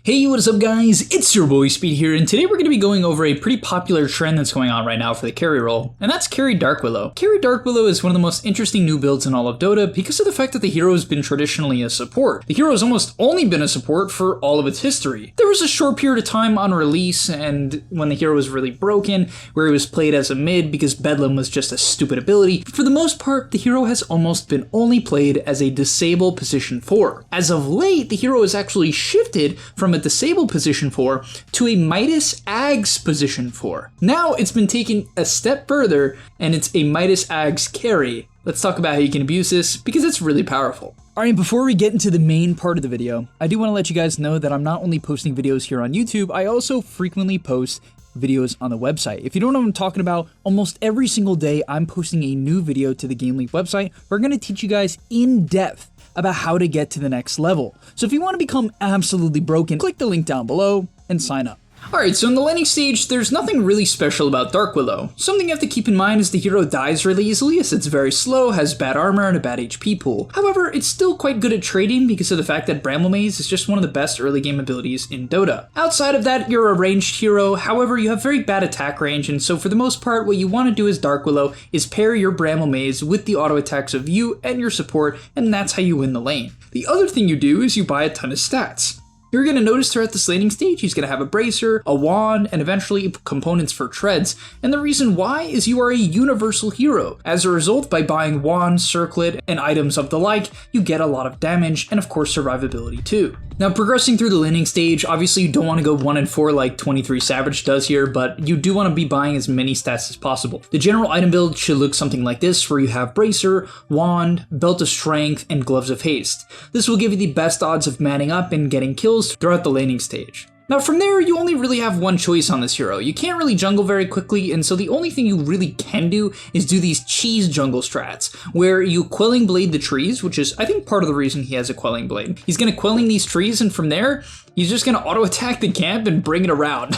Hey, what is up guys? It's your boy Speed here, and today we're going to be going over a pretty popular trend that's going on right now for the carry role, and that's Carry Dark Willow. Carry Dark Willow is one of the most interesting new builds in all of Dota because of the fact that the hero has been traditionally a support. The hero has almost only been a support for all of its history. There was a short period of time on release and when the hero was really broken, where he was played as a mid because Bedlam was just a stupid ability. But for the most part, the hero has almost been only played as a disable position 4. As of late, the hero has actually shifted from a disable position 4 to a Midas Ags position 4. Now it's been taken a step further and it's a Midas Ags carry. Let's talk about how you can abuse this because it's really powerful. Alright, before we get into the main part of the video, I do want to let you guys know that I'm not only posting videos here on YouTube, I also frequently post videos on the website. If you don't know what I'm talking about, almost every single day I'm posting a new video to the Game Leap website. We're going to teach you guys in depth about how to get to the next level. So if you want to become absolutely broken, click the link down below and sign up. Alright, so in the laning stage, there's nothing really special about Dark Willow. Something you have to keep in mind is the hero dies really easily as it's very slow, has bad armor, and a bad HP pool. However, it's still quite good at trading because of the fact that Bramble Maze is just one of the best early game abilities in Dota. Outside of that, you're a ranged hero, however, you have very bad attack range, and so for the most part, what you want to do as Dark Willow is pair your Bramble Maze with the auto attacks of you and your support, and that's how you win the lane. The other thing you do is you buy a ton of stats. You're going to notice throughout this laning stage, he's going to have a bracer, a wand, and eventually components for treads. And the reason why is you are a universal hero. As a result, by buying wand, circlet, and items of the like, you get a lot of damage and of course survivability too. Now progressing through the laning stage, obviously you don't want to go 1 and 4 like 23 Savage does here, but you do want to be buying as many stats as possible. The general item build should look something like this, where you have bracer, wand, belt of strength, and gloves of haste. This will give you the best odds of manning up and getting kills throughout the laning stage. Now from there, you only really have one choice on this hero. You can't really jungle very quickly, and so the only thing you really can do is do these cheese jungle strats, where you Quelling Blade the trees, which is, I think, part of the reason he has a Quelling Blade. He's going to Quelling these trees, and from there, he's just going to auto-attack the camp and bring it around.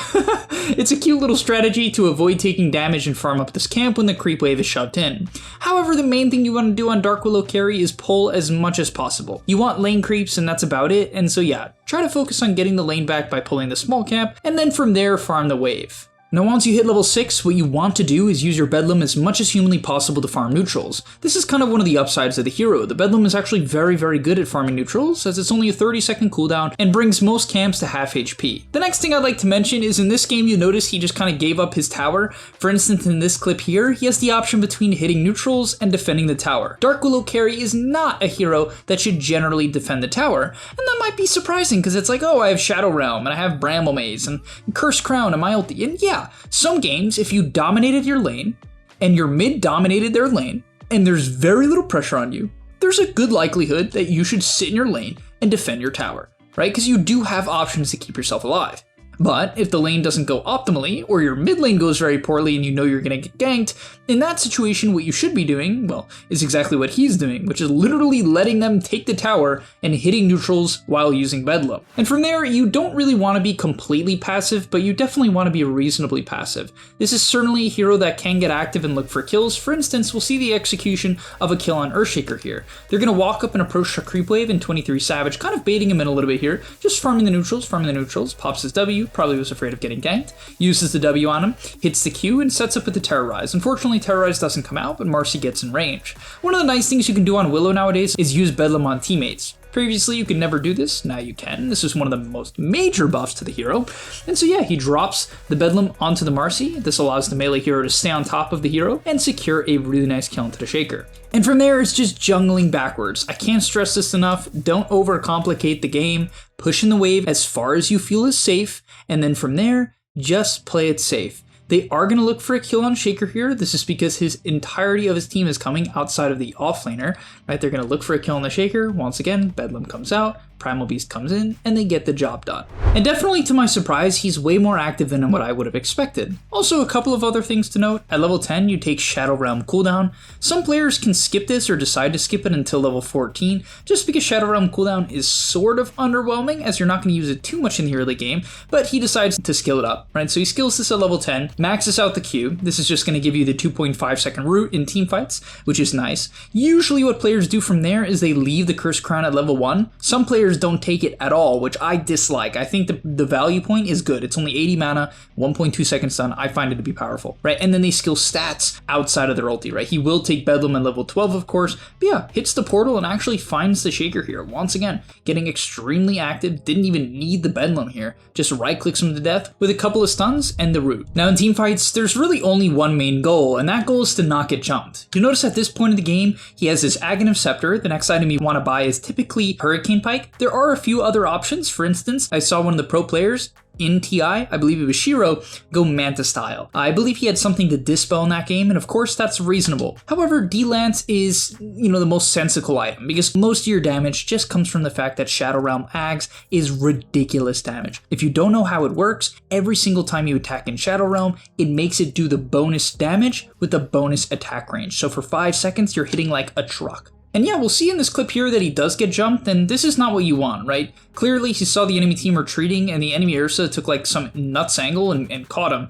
It's a cute little strategy to avoid taking damage and farm up this camp when the creep wave is shoved in. However, the main thing you want to do on Dark Willow carry is pull as much as possible. You want lane creeps, and that's about it, and so yeah, try to focus on getting the lane back by pulling the small camp, and then from there farm the wave. Now once you hit level 6, what you want to do is use your Bedlam as much as humanly possible to farm neutrals. This is kind of one of the upsides of the hero. The Bedlam is actually very good at farming neutrals, as it's only a 30-second cooldown and brings most camps to half HP. The next thing I'd like to mention is in this game you notice he just kind of gave up his tower. For instance, in this clip here, he has the option between hitting neutrals and defending the tower. Dark Willow carry is not a hero that should generally defend the tower, and that might be surprising because it's like, oh, I have Shadow Realm and I have Bramble Maze and Curse Crown and my ulti, and yeah, some games, if you dominated your lane, and your mid dominated their lane, and there's very little pressure on you, there's a good likelihood that you should sit in your lane and defend your tower, right? Because you do have options to keep yourself alive. But if the lane doesn't go optimally, or your mid lane goes very poorly and you know you're going to get ganked, in that situation what you should be doing, well, is exactly what he's doing, which is literally letting them take the tower and hitting neutrals while using Bedlam. And from there, you don't really want to be completely passive, but you definitely want to be reasonably passive. This is certainly a hero that can get active and look for kills. For instance, we'll see the execution of a kill on Earthshaker here. They're going to walk up and approach a creep wave in 23 Savage, kind of baiting him in a little bit here, just farming the neutrals, pops his W, probably was afraid of getting ganked, uses the W on him, hits the Q, and sets up with the Terrorize. Unfortunately, Terrorize doesn't come out, but Marcy gets in range. One of the nice things you can do on Willow nowadays is use Bedlam on teammates. Previously, you could never do this, now you can. This is one of the most major buffs to the hero. And so yeah, he drops the Bedlam onto the Marcy. This allows the melee hero to stay on top of the hero and secure a really nice kill into the Shaker. And from there, it's just jungling backwards. I can't stress this enough. Don't overcomplicate the game. Push in the wave as far as you feel is safe, and then from there, just play it safe. They are going to look for a kill on Shaker here. This is because his entirety of his team is coming outside of the offlaner, right? They're going to look for a kill on the Shaker. Once again, Bedlam comes out, Primal Beast comes in, and they get the job done. And definitely to my surprise, he's way more active than what I would have expected. Also, a couple of other things to note. At level 10, you take Shadow Realm cooldown. Some players can skip this or decide to skip it until level 14, just because Shadow Realm cooldown is sort of underwhelming, as you're not going to use it too much in the early game, but he decides to skill it up, right? So he skills this at level 10, maxes out the Q. This is just going to give you the 2.5 second root in team fights, which is nice. Usually what players do from there is they leave the Curse Crown at level 1. Some players players don't take it at all, which I dislike. I think the value point is good. It's only 80 mana, 1.2 seconds stun. I find it to be powerful, right? And then they skill stats outside of their ulti, right? He will take Bedlam at level 12, of course, but yeah, hits the portal and actually finds the Shaker here. Once again, getting extremely active, didn't even need the Bedlam here. Just right-clicks him to death with a couple of stuns and the root. Now in teamfights, there's really only one main goal, and that goal is to not get jumped. You'll notice at this point in the game, he has his Aghanim Scepter. The next item you want to buy is typically Hurricane Pike. There are a few other options. For instance, I saw one of the pro players in TI, I believe it was Shiro, go Manta style. I believe he had something to dispel in that game, and of course that's reasonable. However, D-Lance is, the most sensical item, because most of your damage just comes from the fact that Shadow Realm Ags is ridiculous damage. If you don't know how it works, every single time you attack in Shadow Realm, it makes it do the bonus damage with the bonus attack range. So for 5 seconds, you're hitting like a truck. And yeah, we'll see in this clip here that he does get jumped, and this is not what you want, right? Clearly, he saw the enemy team retreating, and the enemy Ursa took like some nuts angle and caught him.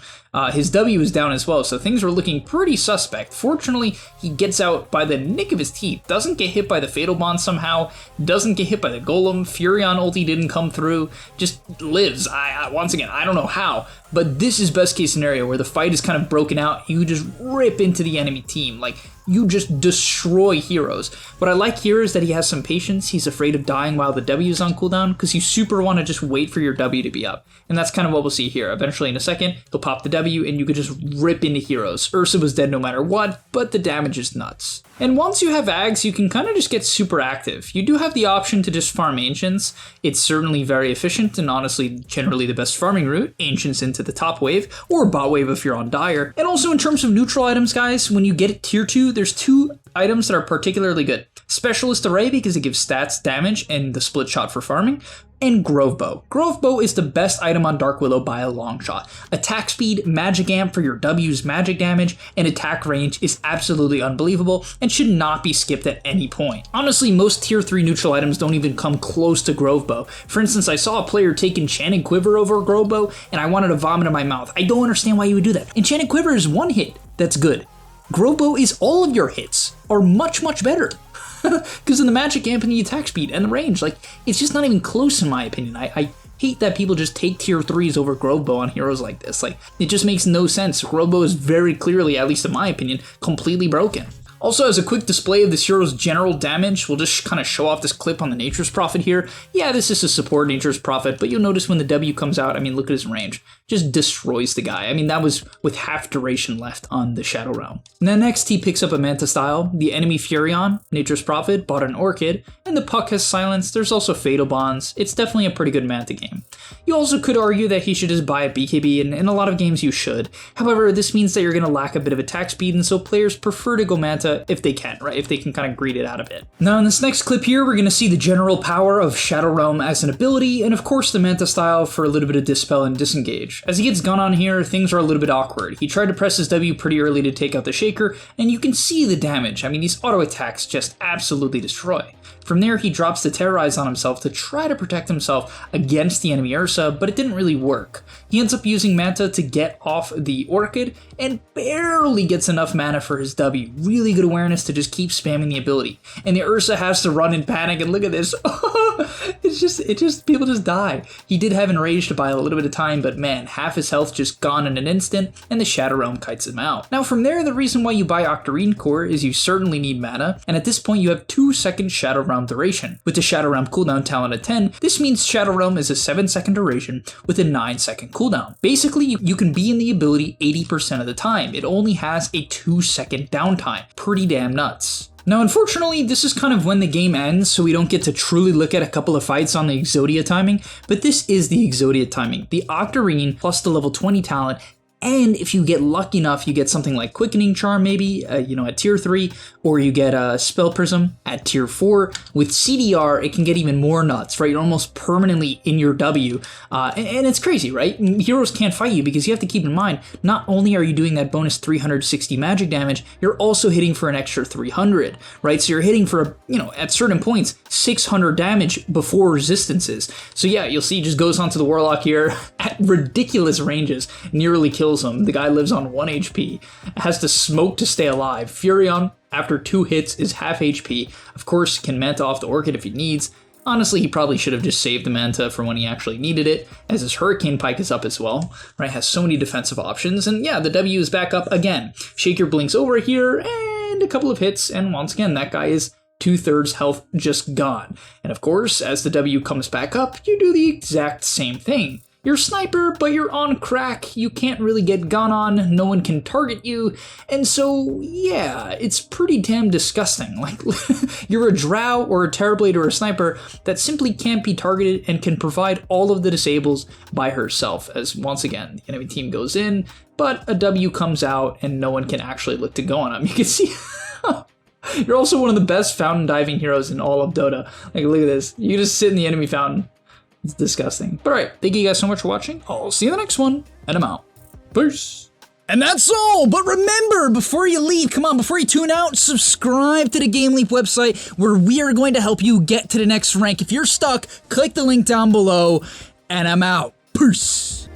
His W is down as well, so things were looking pretty suspect. Fortunately, he gets out by the nick of his teeth, doesn't get hit by the Fatal Bond somehow, doesn't get hit by the Golem, Furion ulti didn't come through, just lives. Once again, I don't know how, but this is best case scenario where the fight is kind of broken out, you just rip into the enemy team, like you just destroy heroes. What I like here is that he has some patience, he's afraid of dying while the W is on cooldown, because you super want to just wait for your W to be up. And that's kind of what we'll see here. Eventually in a second, he'll pop the W and you could just rip into heroes. Ursa was dead no matter what, but the damage is nuts. And once you have Ags, you can kind of just get super active. You do have the option to just farm Ancients. It's certainly very efficient and honestly generally the best farming route. Ancients into the top wave or bot wave if you're on Dire. And also in terms of neutral items, guys, when you get tier 2, there's 2 items that are particularly good. Specialist Array because it gives stats, damage, and the split shot for farming. And Grove Bow. Grove Bow is the best item on Dark Willow by a long shot. Attack speed, magic amp for your W's magic damage, and attack range is absolutely unbelievable and should not be skipped at any point. Honestly, most tier 3 neutral items don't even come close to Grove Bow. For instance, I saw a player take Enchanted Quiver over Grove Bow and I wanted to vomit in my mouth. I don't understand why you would do that. Enchanted Quiver is one hit that's good. Grove Bow is all of your hits are much, much better. Because in the magic amp and the attack speed and the range, like, it's just not even close in my opinion. I hate that people just take tier 3s over Grove Bow on heroes like this. Like, it just makes no sense. Grove Bow is very clearly, at least in my opinion, completely broken. Also, as a quick display of this hero's general damage, we'll just kind of show off this clip on the Nature's Prophet here. Yeah, this is a support Nature's Prophet, but you'll notice when the W comes out, I mean, look at his range. Just destroys the guy. I mean, that was with half duration left on the Shadow Realm. Now next, he picks up a Manta style. The enemy Furion, Nature's Prophet, bought an Orchid, and the Puck has Silence. There's also Fatal Bonds. It's definitely a pretty good Manta game. You also could argue that he should just buy a BKB, and in a lot of games you should. However, this means that you're going to lack a bit of attack speed, and so players prefer to go Manta if they can, right? If they can kind of greed it out a bit. Now in this next clip here, we're going to see the general power of Shadow Realm as an ability, and of course the Manta style for a little bit of Dispel and Disengage. As he gets Gun on here, things are a little bit awkward. He tried to press his W pretty early to take out the Shaker, and you can see the damage. I mean, these auto attacks just absolutely destroy. From there, he drops the Terrorize on himself to try to protect himself against the enemy Ursa, but it didn't really work. He ends up using Manta to get off the Orchid, and barely gets enough mana for his W. Really good awareness to just keep spamming the ability. And the Ursa has to run in panic, and look at this. People just die. He did have Enraged to buy a little bit of time, but man, half his health just gone in an instant, and the Shadow Realm kites him out. Now from there, the reason why you buy Octarine Core is you certainly need mana, and at this point you have 2-second Shadow Realm duration. With the Shadow Realm cooldown talent at 10, this means Shadow Realm is a 7-second duration with a 9-second cooldown. Basically, you can be in the ability 80% of the time. It only has a 2-second downtime. Pretty damn nuts. Now, unfortunately, this is kind of when the game ends, so we don't get to truly look at a couple of fights on the Exodia timing, but this is the Exodia timing. The Octarine plus the level 20 talent, and if you get lucky enough, you get something like Quickening Charm maybe, at tier 3, or you get a Spell Prism at tier 4. With CDR, it can get even more nuts, right? You're almost permanently in your W, and it's crazy, right? Heroes can't fight you because you have to keep in mind, not only are you doing that bonus 360 magic damage, you're also hitting for an extra 300, right? So you're hitting for, at certain points, 600 damage before resistances. So yeah, you'll see he just goes onto the Warlock here at ridiculous ranges, nearly kills him. The guy lives on 1 HP, has to smoke to stay alive. Furion, after 2 hits, is half HP. Of course, can Manta off the Orchid if he needs. Honestly, he probably should have just saved the Manta for when he actually needed it, as his Hurricane Pike is up as well, right? Has so many defensive options, and yeah, the W is back up again. Shaker blinks over here, and a couple of hits, and once again, that guy is 2/3 health just gone. And of course, as the W comes back up, you do the exact same thing. You're a sniper, but you're on crack, you can't really get gun on, no one can target you, and so, yeah, it's pretty damn disgusting. Like, you're a drow or a Terrorblade or a sniper that simply can't be targeted and can provide all of the disables by herself, as once again, the enemy team goes in, but a W comes out and no one can actually look to go on him. You can see... You're also one of the best fountain diving heroes in all of Dota. Like, look at this. You just sit in the enemy fountain. It's disgusting. But alright, thank you guys so much for watching. I'll see you in the next one, and I'm out. Peace. And that's all, but remember, before you leave, come on, before you tune out, subscribe to the Game Leap website, where we are going to help you get to the next rank. If you're stuck, click the link down below, and I'm out. Peace.